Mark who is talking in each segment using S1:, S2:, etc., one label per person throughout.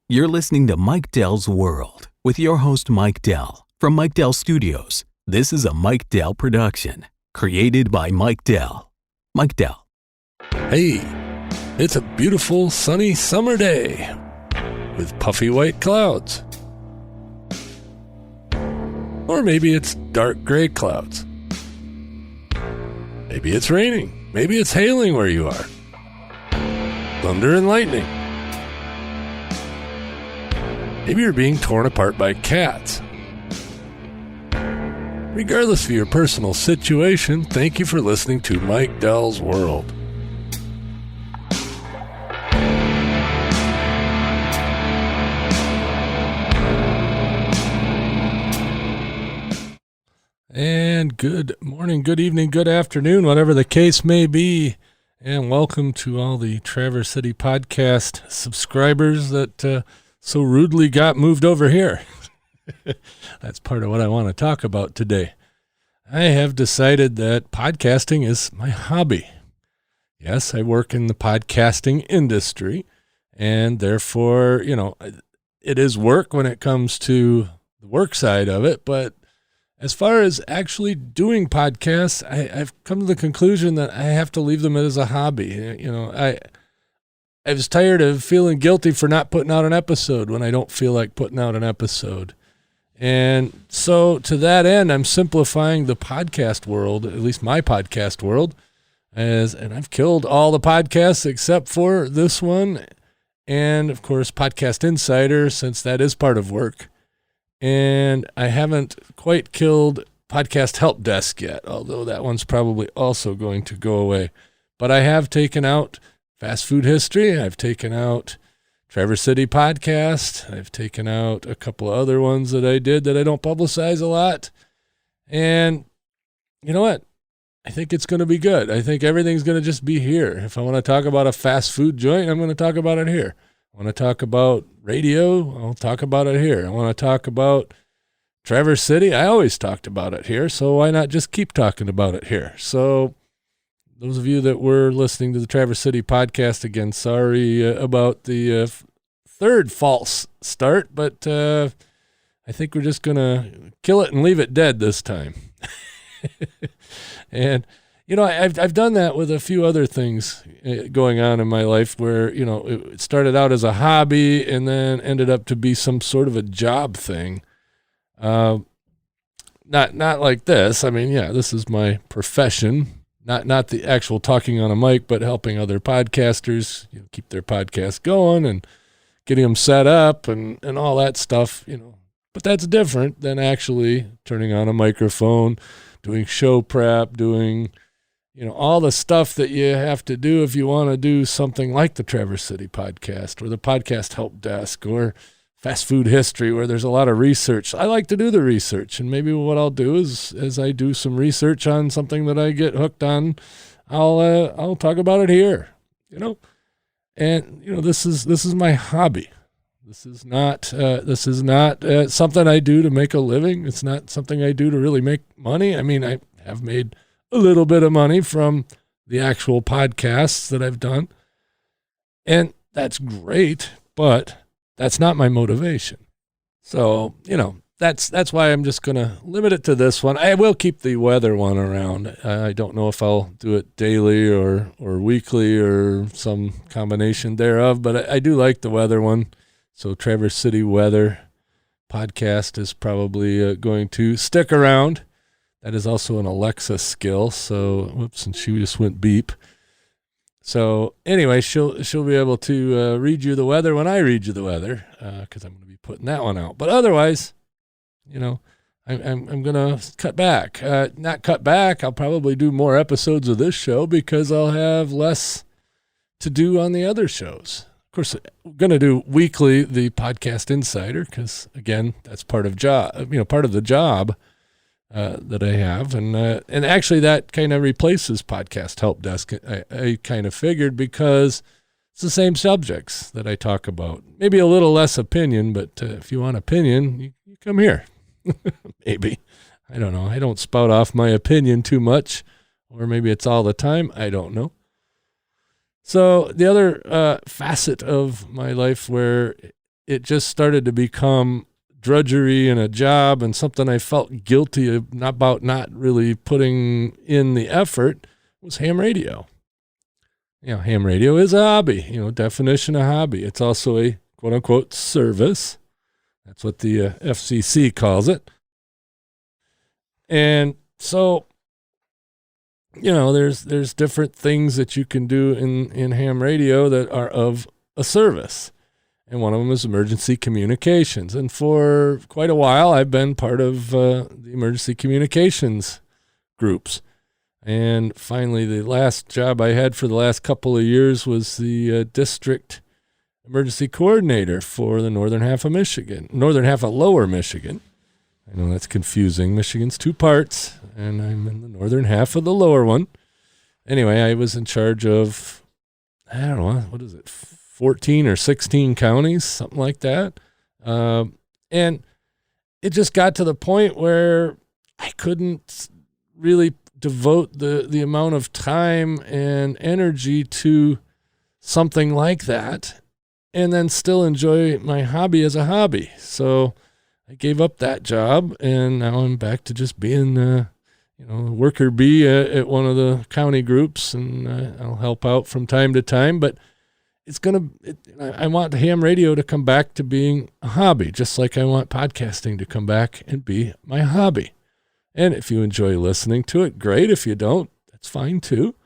S1: You're listening to Mike Dell's World with your host, Mike Dell. From Mike Dell Studios, this is a Mike Dell production, created by Mike Dell. Mike Dell.
S2: Hey, it's a beautiful, sunny summer day with puffy white clouds. Or maybe it's dark gray clouds. Maybe it's raining. Maybe it's hailing where you are. Thunder and lightning. Maybe you're being torn apart by cats. Regardless of your personal situation, thank you for listening to Mike Dell's World. And good morning, good evening, good afternoon, whatever the case may be. And welcome to all the Traverse City Podcast subscribers that so rudely got moved over here. That's part of what I want to talk about today. I have decided that podcasting is my hobby. Yes, I work in the podcasting industry, and therefore, it is work when it comes to the work side of it, but as far as actually doing podcasts, I've come to the conclusion that I have to leave them as a hobby. I was tired of feeling guilty for not putting out an episode when I don't feel like putting out an episode. And so to that end, I'm simplifying the podcast world, at least my podcast world, and I've killed all the podcasts except for this one. And of course, Podcast Insider, since that is part of work. And I haven't quite killed Podcast Help Desk yet, although that one's probably also going to go away. But I have taken out Fast Food History. I've taken out Traverse City Podcast. I've taken out a couple of other ones that I did that I don't publicize a lot. And you know what? I think it's going to be good. I think everything's going to just be here. If I want to talk about a fast food joint, I'm going to talk about it here. I want to talk about radio, I'll talk about it here. I want to talk about Traverse City. I always talked about it here, so why not just keep talking about it here? So those of you that were listening to the Traverse City Podcast, again, sorry about the third false start, but I think we're just going to kill it and leave it dead this time. And I've done that with a few other things going on in my life where, it started out as a hobby and then ended up to be some sort of a job thing. Not like this. I mean, yeah, this is my profession, not the actual talking on a mic, but helping other podcasters keep their podcast going and getting them set up and all that stuff, But that's different than actually turning on a microphone, doing show prep, doing all the stuff that you have to do if you want to do something like the Traverse City Podcast or the Podcast Help Desk or Fast Food History, where there's a lot of research. I like to do the research, and maybe what I'll do is, as I do some research on something that I get hooked on, I'll talk about it here, And this is my hobby. This is not something I do to make a living. It's not something I do to really make money. I mean, I have made a little bit of money from the actual podcasts that I've done. And that's great, but that's not my motivation. So, that's why I'm just going to limit it to this one. I will keep the weather one around. I don't know if I'll do it daily or weekly or some combination thereof, but I do like the weather one. So Traverse City Weather Podcast is probably going to stick around. That is also an Alexa skill. So, whoops, and she just went beep. So, anyway, she'll be able to read you the weather when I read you the weather, because I'm going to be putting that one out. But otherwise, I'm going to cut back. Not cut back. I'll probably do more episodes of this show because I'll have less to do on the other shows. Of course, I'm going to do weekly the Podcast Insider because, again, that's part of the job. That I have, and actually that kind of replaces Podcast Help Desk. I kind of figured because it's the same subjects that I talk about. Maybe a little less opinion, but if you want opinion, you come here. Maybe. I don't know. I don't spout off my opinion too much, or maybe it's all the time. I don't know. So the other facet of my life where it just started to become drudgery and a job and something I felt guilty about not really putting in the effort, was ham radio. Ham radio is a hobby, definition of hobby. It's also a quote unquote service. That's what the FCC calls it. And so, there's different things that you can do in ham radio that are of a service. And one of them is emergency communications. And for quite a while, I've been part of the emergency communications groups. And finally, the last job I had for the last couple of years was the district emergency coordinator for the northern half of lower Michigan. I know that's confusing. Michigan's two parts, and I'm in the northern half of the lower one. Anyway, I was in charge of, 14 or 16 counties, something like that. And it just got to the point where I couldn't really devote the amount of time and energy to something like that and then still enjoy my hobby as a hobby. So I gave up that job, and now I'm back to just being a worker bee at one of the county groups, and I'll help out from time to time. But I want ham radio to come back to being a hobby, just like I want podcasting to come back and be my hobby. And if you enjoy listening to it, great. If you don't, that's fine too.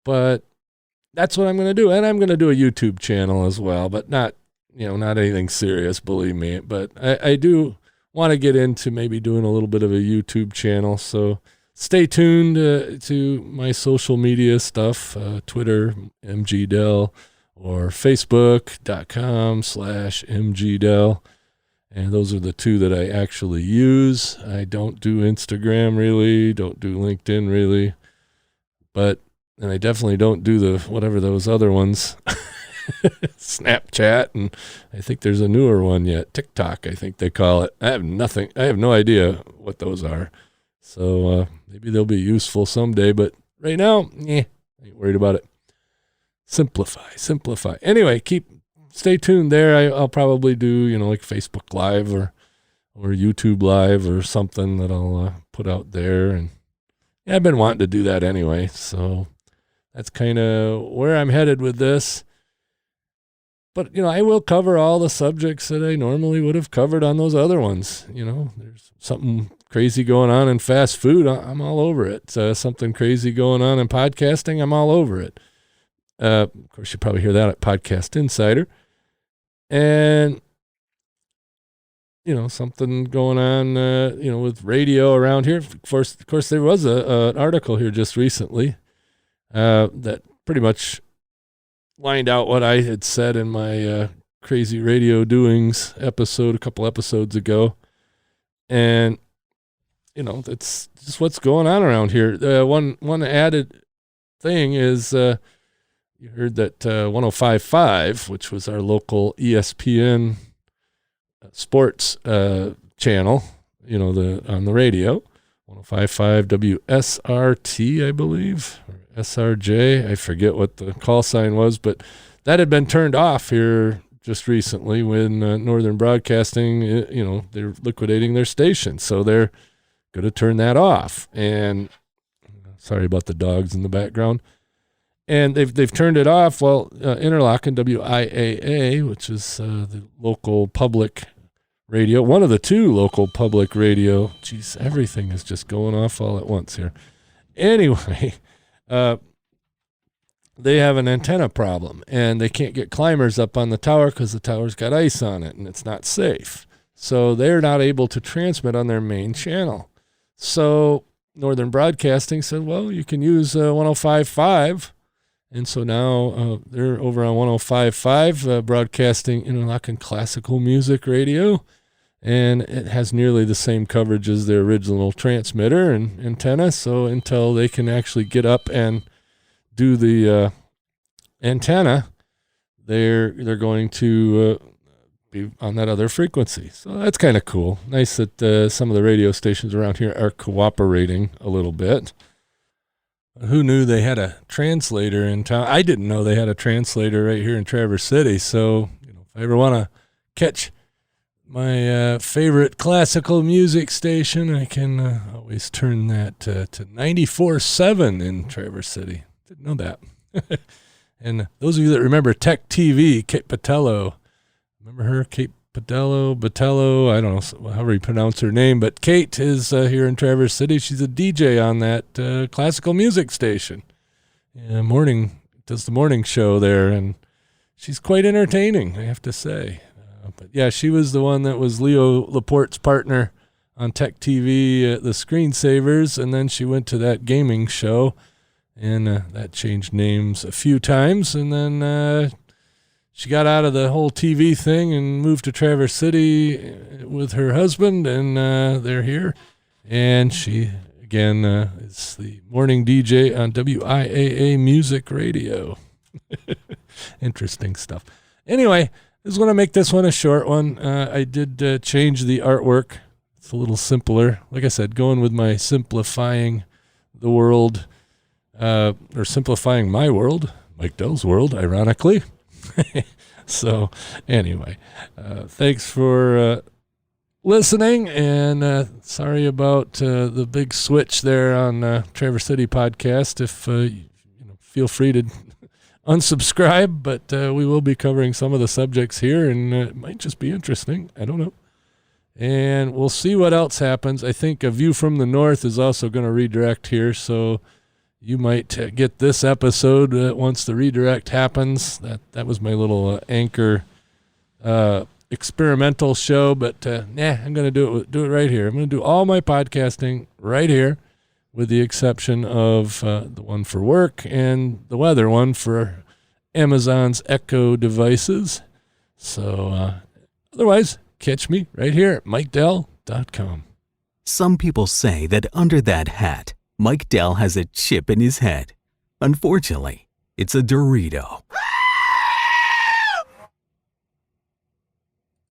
S2: But that's what I'm going to do. And I'm going to do a YouTube channel as well, but not anything serious, believe me. But I do want to get into maybe doing a little bit of a YouTube channel. So stay tuned to my social media stuff, Twitter, MGDell, or Facebook.com/MGDell. And those are the two that I actually use. I don't do Instagram really, don't do LinkedIn really, and I definitely don't do whatever those other ones, Snapchat, and I think there's a newer one yet, TikTok, I think they call it. I have no idea what those are. So maybe they'll be useful someday, but right now, I ain't worried about it. Simplify. Anyway, stay tuned there. I'll probably do, like Facebook Live or YouTube Live or something that I'll put out there. And I've been wanting to do that anyway. So that's kind of where I'm headed with this. But, I will cover all the subjects that I normally would have covered on those other ones. There's something crazy going on in fast food. I'm all over it. Something crazy going on in podcasting. I'm all over it. Of course, you probably hear that at Podcast Insider. And, something going on, with radio around here. Of course, there was an article here just recently that pretty much lined out what I had said in my Crazy Radio Doings episode a couple episodes ago. And, that's just what's going on around here. One added thing is you heard that 105.5, which was our local ESPN sports channel, on the radio, 105.5 WSRT, I believe, or SRJ. I forget what the call sign was, but that had been turned off here just recently when Northern Broadcasting, they're liquidating their station. So they're going to turn that off. And sorry about the dogs in the background. And they've turned it off. Well, Interlochen, WIAA, which is the local public radio, one of the two local public radio. Geez, everything is just going off all at once here. Anyway, they have an antenna problem, and they can't get climbers up on the tower because the tower's got ice on it, and it's not safe. So they're not able to transmit on their main channel. So Northern Broadcasting said, well, you can use 105.5. And so now they're over on 105.5, broadcasting Interlochen classical music radio. And it has nearly the same coverage as their original transmitter and antenna. So until they can actually get up and do the antenna, they're going to be on that other frequency. So that's kind of cool. Nice that some of the radio stations around here are cooperating a little bit. Who knew they had a translator in town? I didn't know they had a translator right here in Traverse City. So, if I ever want to catch my favorite classical music station, I can always turn that to 94.7 in Traverse City. Didn't know that. And those of you that remember Tech TV, Kate Patello, remember her? Kate Batello, I don't know however you pronounce her name, but Kate is here in Traverse City. She's a DJ on that classical music station. Does the morning show there, and she's quite entertaining, I have to say. But yeah, she was the one that was Leo Laporte's partner on Tech TV at the Screensavers, and then she went to that gaming show, and that changed names a few times, and then she got out of the whole TV thing and moved to Traverse City with her husband, and they're here. And she, again, is the morning DJ on WIAA Music Radio. Interesting stuff. Anyway, I just want to make this one a short one. I did change the artwork. It's a little simpler. Like I said, going with my simplifying the world, or simplifying my world, Mike Dell's world, ironically. So anyway, thanks for listening, and sorry about the big switch there on Traverse City Podcast. If feel free to unsubscribe, but we will be covering some of the subjects here, and it might just be interesting. I don't know. And we'll see what else happens. I think A View from the North is also going to redirect here, so you might get this episode once the redirect happens. That was my little Anchor experimental show, but I'm going to do it right here. I'm going to do all my podcasting right here, with the exception of the one for work and the weather one for Amazon's Echo devices. So otherwise, catch me right here at MikeDell.com.
S1: Some people say that under that hat, Mike Dell has a chip in his head. Unfortunately, it's a Dorito.